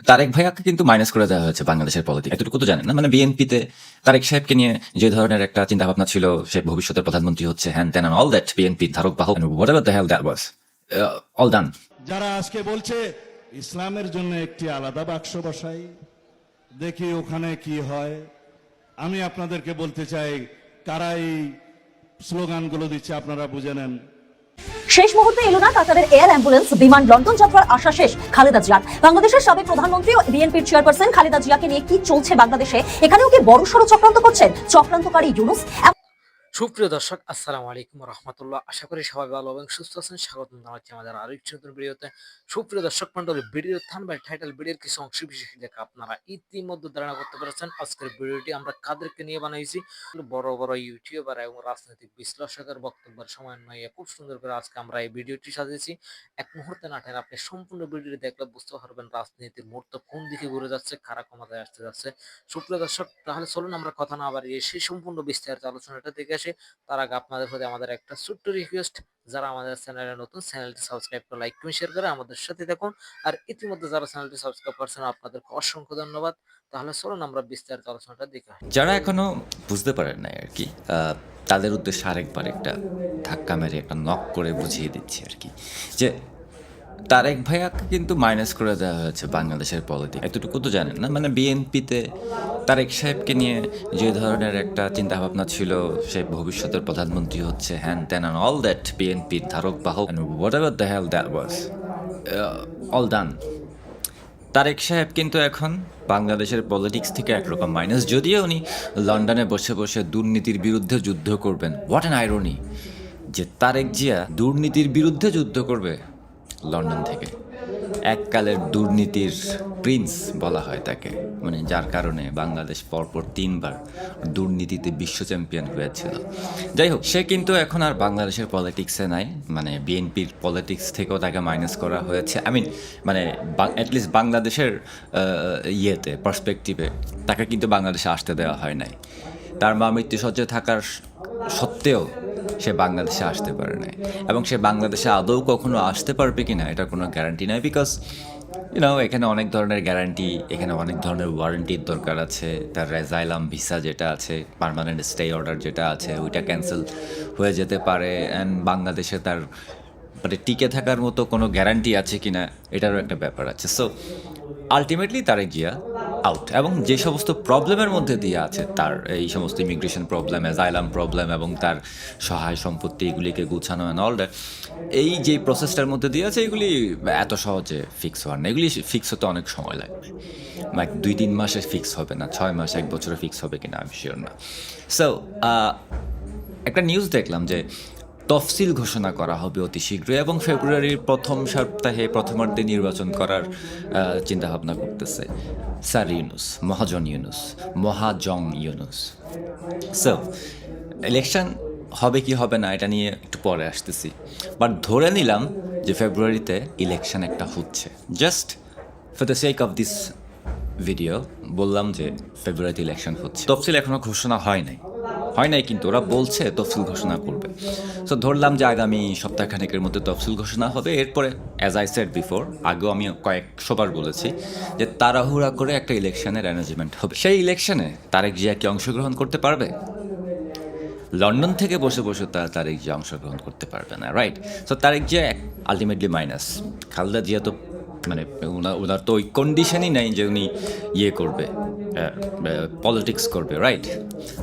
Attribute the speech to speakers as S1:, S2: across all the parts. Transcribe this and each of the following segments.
S1: তারেক ভাইয়াকে কিন্তু মাইনাস করে দেওয়া হয়েছে বাংলাদেশের পলিটিক্স, এতটুকু তো জানেন না। মানে বিএনপিতে তারেক সাহেবকে নিয়ে যে ধরনের একটা চিন্তা ভাবনা ছিল, সে ভবিষ্যতের প্রধানমন্ত্রী হচ্ছে, হ্যান ত্যান অল দ্যাট, বিএনপি ধারক বাহক, whatever the hell that was, all done.
S2: যারা আজকে বলছে ইসলামের জন্য একটি আলাদা বাক্স বসাই, দেখি ওখানে কি হয়। আমি আপনাদেরকে বলতে চাই, কারা এই স্লোগানগুলো দিচ্ছে আপনারা বুঝে নেন।
S3: শেষ মুহূর্তে এলো না কাতারের এয়ার অ্যাম্বুলেন্স বিমান। লন্ডন যাত্রার আশা শেষ খালেদা জিয়ার। বাংলাদেশের সাবেক প্রধানমন্ত্রী ও বিএনপির চেয়ারপারসন খালেদা জিয়াকে নিয়ে কি চলছে বাংলাদেশে? এখানেও কি বড়সড় চক্রান্ত করছেন চক্রান্তকারী ইউনূস?
S4: সুপ্রিয় দর্শক, আসসালামু আলাইকুম রহমতুল্লাহ। আশা করি সবাই ভালো এবং সুস্থ আছেন। স্বাগত জানাচ্ছি আমাদের আরো একটি নতুন ভিডিওতে। সুপ্রিয় দর্শক মন্ডলী, ভিডিওর থাম্বনেল, টাইটেল, ভিডিওর কিছু অংশ বিশেষ দেখে আপনারা ইতিমধ্যে ধারণা করতে পেরেছেন আজকের ভিডিওটি আমরা কাদেরকে নিয়ে বানাইছি। বড় বড় ইউটিউবার এবং রাজনৈতিক বিশ্লেষকের বক্তব্যের সমন্বয়ে খুব সুন্দর করে আজকে আমরা এই ভিডিওটি সাজিয়েছি। এক মুহূর্তে না টেনে আপনি সম্পূর্ণ ভিডিওটি দেখলে বুঝতে পারবেন রাজনীতির মুহূর্ত কোন দিকে ঘুরে যাচ্ছে, কারা ক্ষমতায় আসতে যাচ্ছে। সুপ্রিয় দর্শক, তাহলে চলুন আমরা কথা না বাড়িয়ে সেই সম্পূর্ণ বিস্তারিত আলোচনাটা দেখে আসি। তার আগে আপনাদের প্রতি আমাদের একটা ছোট্ট রিকোয়েস্ট, যারা আমাদের চ্যানেলে নতুন, চ্যানেলটি সাবস্ক্রাইব করে লাইক করে শেয়ার করে আমাদের সাথে দেখুন। আর ইতিমধ্যে যারা চ্যানেলটি সাবস্ক্রাইব করছেন আপনাদেরকে অসংখ্য ধন্যবাদ। তাহলে চলুন আমরা বিস্তারিত আলোচনাটা দেখে আসি।
S1: যারা এখনো বুঝতে পারেন নাই আর কি, তাদের উদ্দেশ্যে আরেকবার একটা ধাক্কা মেরে একটা নক করে বুঝিয়ে দিচ্ছি আর কি, যে তারেক ভাইয়াকে কিন্তু মাইনাস করে দেওয়া হয়েছে বাংলাদেশের পলিটিক্স, এতটুকু তো জানেন না। মানে বিএনপিতে তারেক সাহেবকে নিয়ে যে ধরনের একটা চিন্তা ভাবনা ছিল, সে ভবিষ্যতের প্রধানমন্ত্রী হচ্ছে, হ্যান ত্যান অল দ্যাট, বিএনপির ধারক বাহক, whatever the hell that was, all done. Tarek সাহেব কিন্তু এখন বাংলাদেশের পলিটিক্স থেকে একরকম মাইনাস, যদিও উনি লন্ডনে বসে বসে দুর্নীতির বিরুদ্ধে যুদ্ধ করবেন। হোয়াট অ্যান আইরনি যে তারেক জিয়া দুর্নীতির বিরুদ্ধে যুদ্ধ করবে লন্ডন থেকে। এককালের দুর্নীতির প্রিন্স বলা হয় তাকে, মানে যার কারণে বাংলাদেশ পরপর 3বার দুর্নীতিতে বিশ্ব চ্যাম্পিয়ন হয়েছিল। যাই হোক, সে কিন্তু এখন আর বাংলাদেশের পলিটিক্সে নাই, মানে বিএনপির পলিটিক্স থেকেও তাকে মাইনাস করা হয়েছে। মানে অ্যাটলিস্ট বাংলাদেশের ইয়েতে পার্সপেক্টিভে তাকে কিন্তু বাংলাদেশে আসতে দেওয়া হয় নাই। তার মা মৃত্যুসজ্জায় থাকার সত্ত্বেও সে বাংলাদেশে আসতে পারে নাই, এবং সে বাংলাদেশে আদৌ কখনো আসতে পারবে কিনা এটার কোনো গ্যারান্টি নাই। বিকজ এখানে অনেক ধরনের গ্যারান্টি, এখানে অনেক ধরনের ওয়ারেন্টির দরকার আছে। তার রেজাইলাম ভিসা যেটা আছে, পার্মানেন্ট স্টে অর্ডার যেটা আছে, ওইটা ক্যান্সেল হয়ে যেতে পারে। অ্যান্ড বাংলাদেশে তার মানে টিকে থাকার মতো কোনো গ্যারান্টি আছে কিনা এটারও একটা ব্যাপার আছে। So ultimately Tarek Zia out, এবং যে সমস্ত প্রবলেমের মধ্যে দিয়ে আছে তার, এই সমস্ত ইমিগ্রেশন প্রবলেম, অ্যাজাইলাম প্রবলেম এবং তার সহায় সম্পত্তি এগুলিকে গুছানো অ্যান্ড অল দ্যাট, এই যে প্রসেসটার মধ্যে দিয়ে আছে, এগুলি এত সহজে ফিক্স হওয়ার না। এগুলি ফিক্স হতে অনেক সময় লাগবে, লাইক 2-3 মাসে ফিক্স হবে না, 6 মাস 1 বছরে ফিক্স হবে কিনা আমি শিওর না। সো একটা নিউজ দেখলাম যে তফসিল ঘোষণা করা হবে অতি শীঘ্রই, এবং ফেব্রুয়ারির প্রথম সপ্তাহে প্রথমার্ধে নির্বাচন করার চিন্তাভাবনা করতেছে স্যার ইউনূস, মহাজং ইউনূস। সো ইলেকশন হবে কি হবে না এটা নিয়ে একটু পরে আসতেছি, বাট ধরে নিলাম যে ফেব্রুয়ারিতে ইলেকশন একটা হচ্ছে। Just for the sake of this video বললাম যে ফেব্রুয়ারিতে ইলেকশন হচ্ছে। তফসিল এখনো ঘোষণা হয় নাই, কিন্তু ওরা বলছে তফসিল ঘোষণা করবে। সো ধরলাম যে আগামী সপ্তাহখানেকের মধ্যে তফসিল ঘোষণা হবে। এরপরে অ্যাজ আই সেড বিফোর, আগেও আমি কয়েকশোবার বলেছি যে তাড়াহুড়া করে একটা ইলেকশনের অ্যারেঞ্জমেন্ট হবে। সেই ইলেকশনে তারেক জিয়া কি অংশগ্রহণ করতে পারবে? লন্ডন থেকে বসে বসে তারেক জিয়া অংশগ্রহণ করতে পারবে না, right? So Tarek Zia ultimately minus. Khaleda Zia তো মানে ওনার তো ওই কন্ডিশনই নাই যে উনি করবে, পলিটিক্স করবে, রাইট?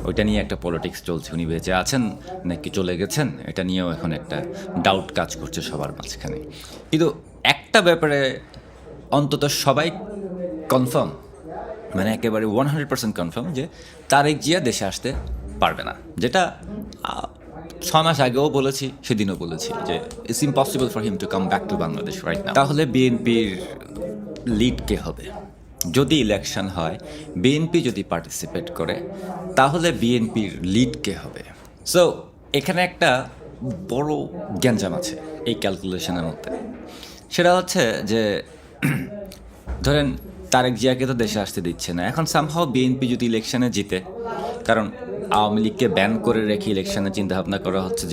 S1: ওইটা নিয়ে একটা পলিটিক্স চলছে। উনি বেঁচে আছেন নাকি চলে গেছেন, এটা নিয়েও এখন একটা ডাউট কাজ করছে সবার মাঝখানে। কিন্তু একটা ব্যাপারে অন্তত সবাই কনফার্ম, মানে একেবারে 100% কনফার্ম, যে তারেক জিয়া দেশে আসতে পারবে না। যেটা 6 মাস আগেও বলেছি, সেদিনও বলেছি যে it's impossible for him to come back to Bangladesh right now. তাহলে বিএনপির লিড কে হবে? যদি ইলেকশন হয়, বিএনপি যদি পার্টিসিপেট করে, তাহলে বিএনপির লিড কে হবে? সো এখানে একটা বড় গ্যাঞ্জাম আছে এই ক্যালকুলেশনের মধ্যে। সেটা হচ্ছে যে ধরেন তারেক জিয়াকে তো দেশে আসতে দিচ্ছে না। এখন সামহাও বিএনপি যদি ইলেকশনে জিতে, কারণ আওয়ামী লীগকে ব্যান করে রেখে ইলেকশনের চিন্তা ভাবনা করা হচ্ছে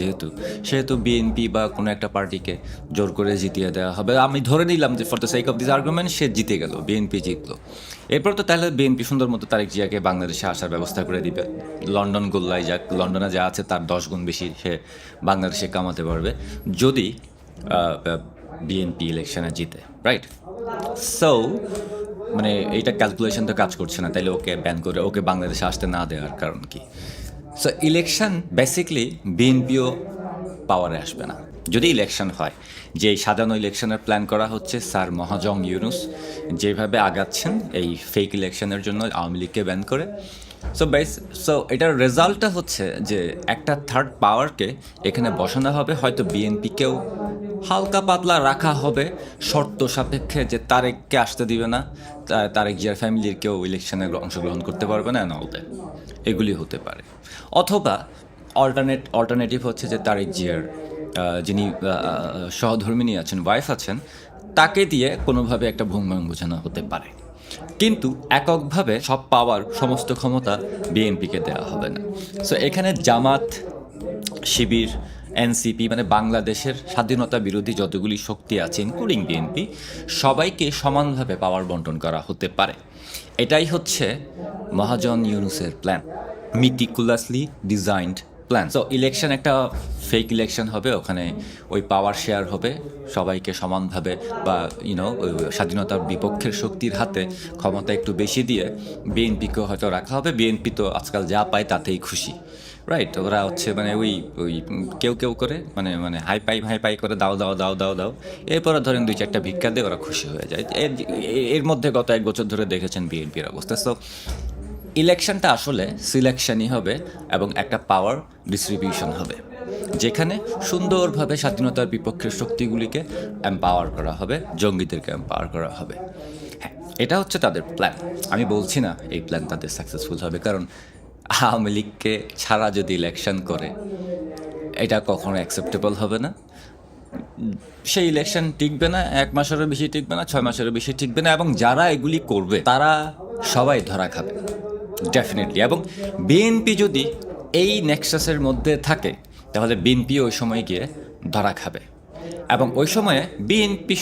S1: সেহেতু বিএনপি বা কোনো একটা পার্টিকে জোর করে জিতিয়ে দেওয়া হবে। আমি ধরে নিলাম যে for the sake of this argument সে জিতে গেল, বিএনপি জিতলো। এরপর তো তাহলে বিএনপি সুন্দর মতো তারেক জিয়াকে বাংলাদেশে আসার ব্যবস্থা করে দিবে। লন্ডন গোল্লায় যাক, লন্ডনে যা আছে তার 10 গুণ বেশি সে বাংলাদেশে কামাতে পারবে যদি বিএনপি ইলেকশনে জিতে, রাইট? সো মানে এইটা ক্যালকুলেশন তো কাজ করছে না, তাইলে ওকে ব্যান করে ওকে বাংলাদেশে আসতে না দেওয়ার কারণ কি? সো ইলেকশন বেসিকলি বিএনপিও পাওয়ারে আসবে না যদি ইলেকশন হয়। যে সাজানো ইলেকশনের প্ল্যান করা হচ্ছে স্যার মহাজং ইউনুস যেভাবে আগাচ্ছেন এই ফেক ইলেকশনের জন্য আওয়ামী লীগকে ব্যান করে। সো এটার রেজাল্টটা হচ্ছে যে একটা থার্ড পাওয়ারকে এখানে বসানো হবে, হয়তো বিএনপিকেও হালকা পাতলা রাখা হবে শর্ত সাপেক্ষে, যে তারেককে আসতে দিবে না, তারেক জিয়ার ফ্যামিলির কেউ ইলেকশনে অংশগ্রহণ করতে পারবে না, অল দ্যাট এগুলি হতে পারে। অথবা অল্টারনেটিভ হচ্ছে যে তারেক জিয়ার যিনি সহধর্মিনী আছেন, ওয়াইফ আছেন, তাকে দিয়ে কোনোভাবে একটা ভঙ্গ বোঝানো হতে পারে। কিন্তু এককভাবে সব পাওয়ার সমস্ত ক্ষমতা বিএনপিকে দেওয়া হবে না। সো এখানে জামাত, শিবির, এনসিপি মানে বাংলাদেশের স্বাধীনতা বিরোধী যতগুলি শক্তি আছে ইনক্লুডিং বিএনপি, সবাইকে সমানভাবে পাওয়ার বন্টন করা হতে পারে। এটাই হচ্ছে মহাজন ইউনুসের plan, meticulously designed plan. So election একটা ফেক ইলেকশন হবে, ওখানে ওই পাওয়ার শেয়ার হবে সবাইকে সমানভাবে, বা স্বাধীনতার বিপক্ষের শক্তির হাতে ক্ষমতা একটু বেশি দিয়ে বিএনপিকেও হয়তো রাখা হবে। বিএনপি তো আজকাল যা পায় তাতেই খুশি, রাইট? ওরা হচ্ছে মানে ওই কেউ করে মানে হাই পাই করে দাও, এরপরে ধরেন 2-4টা ভিক্ষা দিয়ে ওরা খুশি হয়ে যায়। এর মধ্যে গত 1 বছর ধরে দেখেছেন বিএনপির অবস্থা। সো ইলেকশনটা আসলে সিলেকশনই হবে এবং একটা পাওয়ার ডিস্ট্রিবিউশন হবে, যেখানে সুন্দরভাবে স্বাধীনতার বিপক্ষের শক্তিগুলিকে এম্পাওয়ার করা হবে, জঙ্গিদেরকে এম্পাওয়ার করা হবে। হ্যাঁ, এটা হচ্ছে তাদের প্ল্যান। আমি বলছি না এই প্ল্যান তাদের সাকসেসফুল হবে, কারণ আওয়ামী লীগকে ছাড়া যদি ইলেকশন করে এটা কখনো অ্যাকসেপ্টেবল হবে না। সেই ইলেকশন টিকবে না, 1 মাসেরও বেশি টিকবে না, 6 মাসেরও বেশি টিকবে না, এবং যারা এগুলি করবে তারা সবাই ধরা খাবে ডেফিনেটলি। এবং বিএনপি যদি এই নেক্সাসের মধ্যে থাকে তাহলে বিএনপি ওই সময় গিয়ে ধরা খাবে, এবং ওই সময়ে বিএনপি